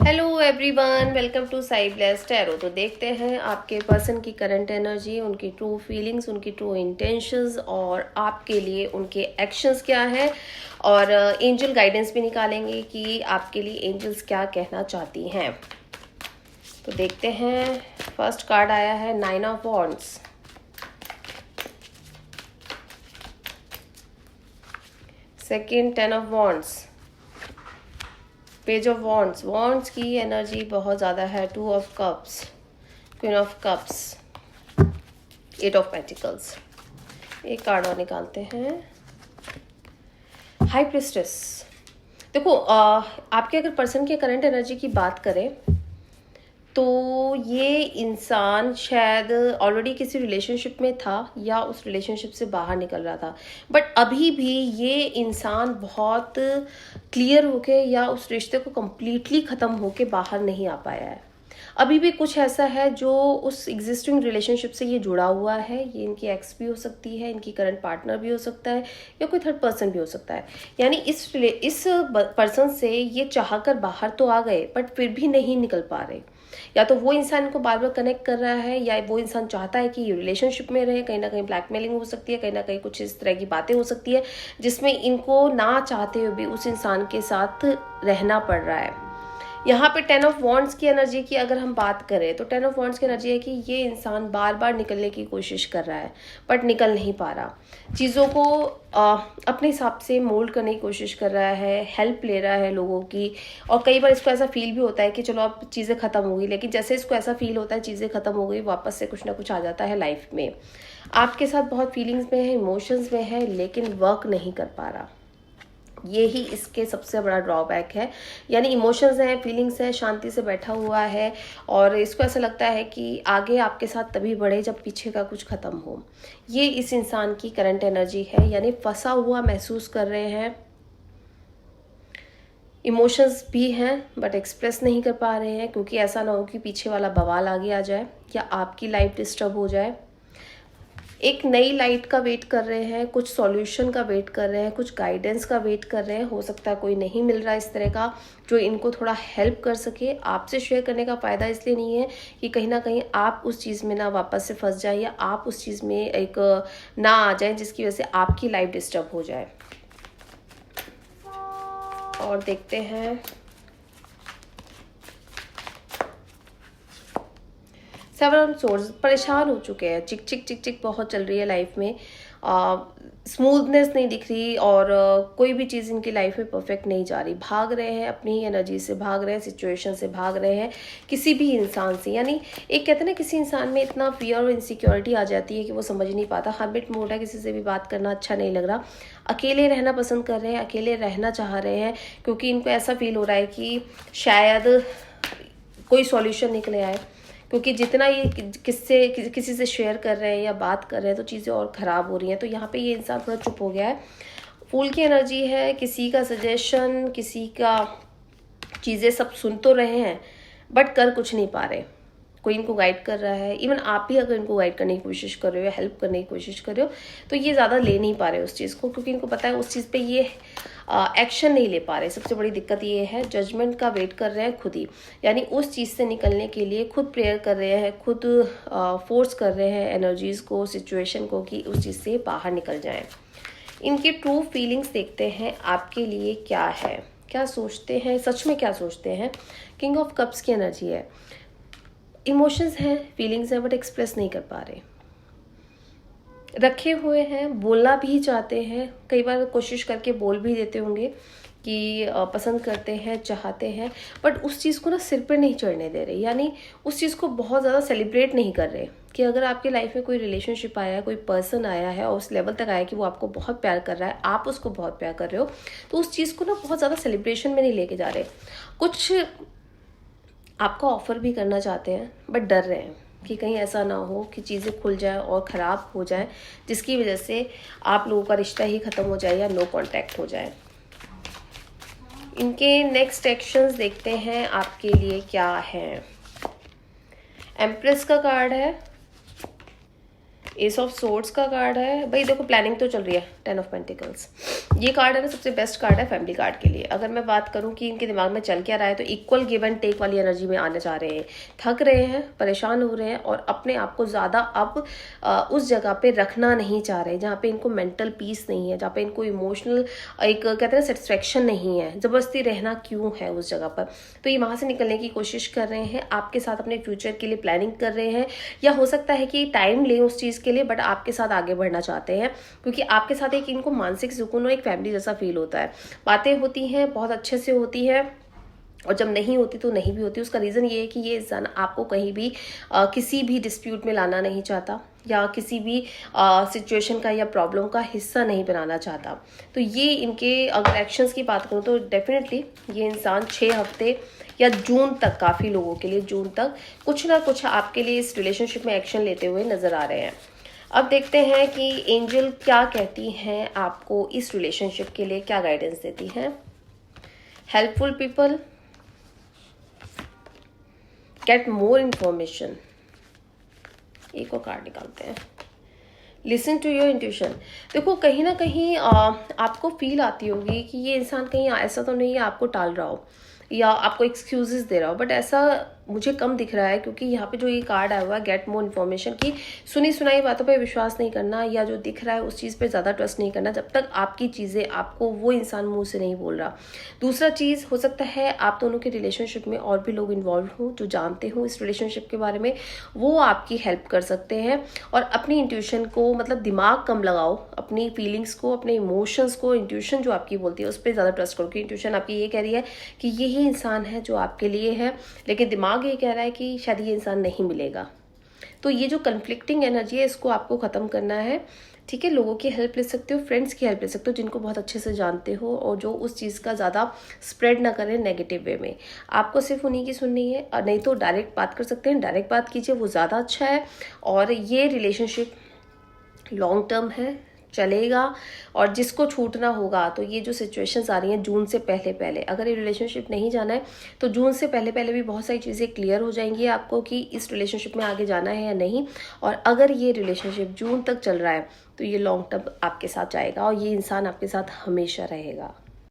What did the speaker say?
Hello everyone, welcome to Sai blessed tarot. तो देखते हैं आपके पर्सन की करंट एनर्जी, उनकी ट्रू फीलिंग्स, उनकी ट्रू इंटेंशंस और आपके लिए उनके एक्शंस क्या है। और एंजल गाइडेंस भी निकालेंगे कि आपके लिए एंजल्स क्या कहना चाहती हैं। तो देखते हैं। फर्स्ट कार्ड आया है 9 of wands, second 10 of wands, page of wands. Wands की एनर्जी बहुत ज़्यादा है, 2 of cups, queen of cups, 8 of pentacles. एक कार्ड और निकालते हैं, हाई प्रिस्टेस। देखो आपके अगर पर्सन के करंट एनर्जी की बात करें तो ये इंसान शायद ऑलरेडी किसी रिलेशनशिप में था या उस रिलेशनशिप से बाहर निकल रहा था, बट अभी भी ये इंसान बहुत क्लियर होके या उस रिश्ते को कम्प्लीटली ख़त्म होके बाहर नहीं आ पाया है। अभी भी कुछ ऐसा है जो उस एग्जिस्टिंग रिलेशनशिप से ये जुड़ा हुआ है। ये इनकी एक्स भी हो सकती है, इनकी करंट पार्टनर भी हो सकता है, या कोई थर्ड पर्सन भी हो सकता है। यानी इस पर्सन से ये चाहकर बाहर तो आ गए बट फिर भी नहीं निकल पा रहे। या तो वो इंसान को बार बार कनेक्ट कर रहा है, या वो इंसान चाहता है कि ये रिलेशनशिप में रहे। कहीं ना कहीं ब्लैकमेलिंग हो सकती है, कहीं ना कहीं कुछ इस तरह की बातें हो सकती है जिसमें इनको ना चाहते हुए भी उस इंसान के साथ रहना पड़ रहा है। यहाँ पे 10 ऑफ वॉन्ड्स की एनर्जी की अगर हम बात करें तो 10 ऑफ वॉन्ड्स की एनर्जी है कि ये इंसान बार बार निकलने की कोशिश कर रहा है बट निकल नहीं पा रहा। चीज़ों को अपने हिसाब से मोल्ड करने की कोशिश कर रहा है, हेल्प ले रहा है लोगों की। और कई बार इसको ऐसा फील भी होता है कि चलो अब चीज़ें ख़त्म हो गई, लेकिन जैसे इसको ऐसा फील होता है चीज़ें ख़त्म हो गई, वापस से कुछ ना कुछ आ जाता है लाइफ में। आपके साथ बहुत फीलिंग्स में है, इमोशंस में है, लेकिन वर्क नहीं कर पा रहा। ये ही इसके सबसे बड़ा ड्रॉबैक है। यानी इमोशंस हैं, फीलिंग्स हैं, शांति से बैठा हुआ है और इसको ऐसा लगता है कि आगे आपके साथ तभी बढ़े जब पीछे का कुछ ख़त्म हो। ये इस इंसान की करंट एनर्जी है। यानी फंसा हुआ महसूस कर रहे हैं, इमोशंस भी हैं बट एक्सप्रेस नहीं कर पा रहे हैं, क्योंकि ऐसा ना हो कि पीछे वाला बवाल आगे आ जाए या आपकी लाइफ डिस्टर्ब हो जाए। एक नई लाइट का वेट कर रहे हैं, कुछ सॉल्यूशन का वेट कर रहे हैं, कुछ गाइडेंस का वेट कर रहे हैं। हो सकता है कोई नहीं मिल रहा इस तरह का जो इनको थोड़ा हेल्प कर सके। आपसे शेयर करने का फ़ायदा इसलिए नहीं है कि कहीं ना कहीं आप उस चीज़ में ना वापस से फंस जाए या आप उस चीज़ में एक ना आ जाए जिसकी वजह से आपकी लाइफ डिस्टर्ब हो जाए। और देखते हैं सेवन सोर्स। परेशान हो चुके हैं, चिक चिक चिक चिक बहुत चल रही है लाइफ में। स्मूथनेस नहीं दिख रही और कोई भी चीज़ इनकी लाइफ में परफेक्ट नहीं जा रही। भाग रहे हैं, अपनी एनर्जी से भाग रहे हैं, सिचुएशन से भाग रहे हैं, किसी भी इंसान से। यानी एक कहते हैं ना, किसी इंसान में इतना फियर और इनसिक्योरिटी आ जाती है कि वो समझ नहीं पाता। हर्मिट मोड है, किसी से भी बात करना अच्छा नहीं लग रहा। अकेले रहना पसंद कर रहे हैं, अकेले रहना चाह रहे हैं, क्योंकि इनको ऐसा फील हो रहा है कि शायद कोई सॉल्यूशन निकले आए। क्योंकि जितना ये किसी से शेयर कर रहे हैं या बात कर रहे हैं तो चीज़ें और ख़राब हो रही हैं। तो यहाँ पे ये इंसान थोड़ा चुप हो गया है। फूल की एनर्जी है, किसी का सजेशन, किसी का चीज़ें सब सुन तो रहे हैं बट कर कुछ नहीं पा रहे। कोई इनको गाइड कर रहा है। इवन आप भी अगर इनको गाइड करने की कोशिश कर रहे हो या हेल्प करने की कोशिश कर रहे हो तो ये ज़्यादा ले नहीं पा रहे उस चीज़ को, क्योंकि इनको पता है उस चीज़ पे ये एक्शन नहीं ले पा रहे। सबसे बड़ी दिक्कत ये है, जजमेंट का वेट कर रहे हैं खुद ही। यानी उस चीज़ से निकलने के लिए खुद प्रेयर कर रहे हैं, खुद फोर्स कर रहे हैं एनर्जीज़ को, सिचुएशन को, कि उस चीज़ से बाहर निकल जाएं। इनकी ट्रू फीलिंग्स देखते हैं आपके लिए क्या है, क्या सोचते हैं, सच में क्या सोचते हैं। किंग ऑफ कप्स की एनर्जी है। इमोशंस हैं, फीलिंग्स हैं, बट एक्सप्रेस नहीं कर पा रहे। रखे हुए हैं, बोलना भी चाहते हैं, कई बार कोशिश करके बोल भी देते होंगे कि पसंद करते हैं, चाहते हैं, बट उस चीज़ को ना सिर पे नहीं चढ़ने दे रहे। यानी उस चीज़ को बहुत ज़्यादा सेलिब्रेट नहीं कर रहे कि अगर आपकी लाइफ में कोई रिलेशनशिप आया है, कोई पर्सन आया है और उस लेवल तक आया कि वो आपको बहुत प्यार कर रहा है, आप उसको बहुत प्यार कर रहे हो, तो उस चीज़ को ना बहुत ज़्यादा सेलिब्रेशन में नहीं लेके जा रहे। कुछ आपका ऑफर भी करना चाहते हैं बट डर रहे हैं कि कहीं ऐसा ना हो कि चीज़ें खुल जाए और ख़राब हो जाए, जिसकी वजह से आप लोगों का रिश्ता ही ख़त्म हो जाए या नो कांटेक्ट हो जाए। इनके नेक्स्ट एक्शंस देखते हैं आपके लिए क्या है। एम्प्रेस का कार्ड है, एस ऑफ सोर्ड्स का कार्ड है। भाई देखो, प्लानिंग तो चल रही है, 10 ऑफ पेंटिकल्स। ये कार्ड है ना सबसे बेस्ट कार्ड है फैमिली कार्ड के लिए। अगर मैं बात करूं कि इनके दिमाग में चल क्या रहा है, तो इक्वल गिव एंड टेक वाली एनर्जी में आने जा रहे हैं, थक रहे हैं, परेशान हो रहे हैं और अपने आप को ज़्यादा अब उस जगह पे रखना नहीं चाह रहे जहाँ पे इनको मेंटल पीस नहीं है, जहाँ पे इनको इमोशनल एक कहते हैं सेटिस्फेक्शन नहीं है, ज़बरदस्ती रहना क्यों है उस जगह पर। तो ये वहाँ से निकलने की कोशिश कर रहे हैं, आपके साथ अपने फ्यूचर के लिए प्लानिंग कर रहे हैं, या हो सकता है कि टाइम लें उस चीज़ के लिए, बट आपके साथ आगे बढ़ना चाहते हैं, क्योंकि आपके साथ एक इनको मानसिक सुकून और एक फैमिली जैसा फील होता है। बातें होती हैं, बहुत अच्छे से होती है, और जब नहीं होती तो नहीं भी होती। उसका रीज़न ये है कि ये इंसान आपको कहीं भी किसी भी डिस्प्यूट में लाना नहीं चाहता, या किसी भी सिचुएशन का या प्रॉब्लम का हिस्सा नहीं बनाना चाहता। तो ये इनके अगर एक्शंस की बात करूँ तो डेफिनेटली ये इंसान 6 हफ्ते या जून तक, काफ़ी लोगों के लिए जून तक कुछ ना कुछ आपके लिए इस रिलेशनशिप में एक्शन लेते हुए नज़र आ रहे हैं। अब देखते हैं कि एंजल क्या कहती हैं आपको इस रिलेशनशिप के लिए, क्या गाइडेंस देती हैं। Helpful people, get more information. एक और कार्ड निकालते हैं, लिसन टू योर इंट्यूशन। देखो कहीं ना कहीं आपको फील आती होगी कि ये इंसान कहीं ऐसा तो नहीं है आपको टाल रहा हो या आपको एक्सक्यूजेस दे रहा हो, बट ऐसा मुझे कम दिख रहा है, क्योंकि यहाँ पे जो ये कार्ड आया हुआ है गेट मोर इन्फॉर्मेशन की, सुनी सुनाई बातों पे विश्वास नहीं करना, या जो दिख रहा है उस चीज़ पे ज़्यादा ट्रस्ट नहीं करना जब तक आपकी चीज़ें आपको वो इंसान मुंह से नहीं बोल रहा। दूसरा चीज़ हो सकता है आप दोनों के रिलेशनशिप में और भी लोग इन्वॉल्व हों जो जानते हो इस रिलेशनशिप के बारे में, वो आपकी हेल्प कर सकते हैं। और अपनी इंट्यूशन को, मतलब दिमाग कम लगाओ, अपनी फीलिंग्स को, अपने इमोशंस को, इंट्यूशन जो आपकी बोलती है उस पर ज़्यादा ट्रस्ट करो, कि इंट्यूशन आपकी ये कह रही है कि यही इंसान है जो आपके लिए है, लेकिन दिमाग ये कह रहा है कि शायद ये इंसान नहीं मिलेगा। तो ये जो कन्फ्लिक्टिंग एनर्जी है इसको आपको ख़त्म करना है। ठीक है, लोगों की हेल्प ले सकते हो, फ्रेंड्स की हेल्प ले सकते हो जिनको बहुत अच्छे से जानते हो और जो उस चीज़ का ज़्यादा स्प्रेड ना करें नेगेटिव वे में। आपको सिर्फ उन्हीं की सुननी है, और नहीं तो डायरेक्ट बात कर सकते हैं, डायरेक्ट बात कीजिए, वो ज़्यादा अच्छा है। और ये रिलेशनशिप लॉन्ग टर्म है, चलेगा। और जिसको छूटना होगा, तो ये जो सिचुएशंस आ रही हैं जून से पहले पहले, अगर ये रिलेशनशिप नहीं जाना है तो जून से पहले पहले भी बहुत सारी चीज़ें क्लियर हो जाएंगी आपको कि इस रिलेशनशिप में आगे जाना है या नहीं। और अगर ये रिलेशनशिप जून तक चल रहा है तो ये लॉन्ग टर्म आपके साथ जाएगा और ये इंसान आपके साथ हमेशा रहेगा।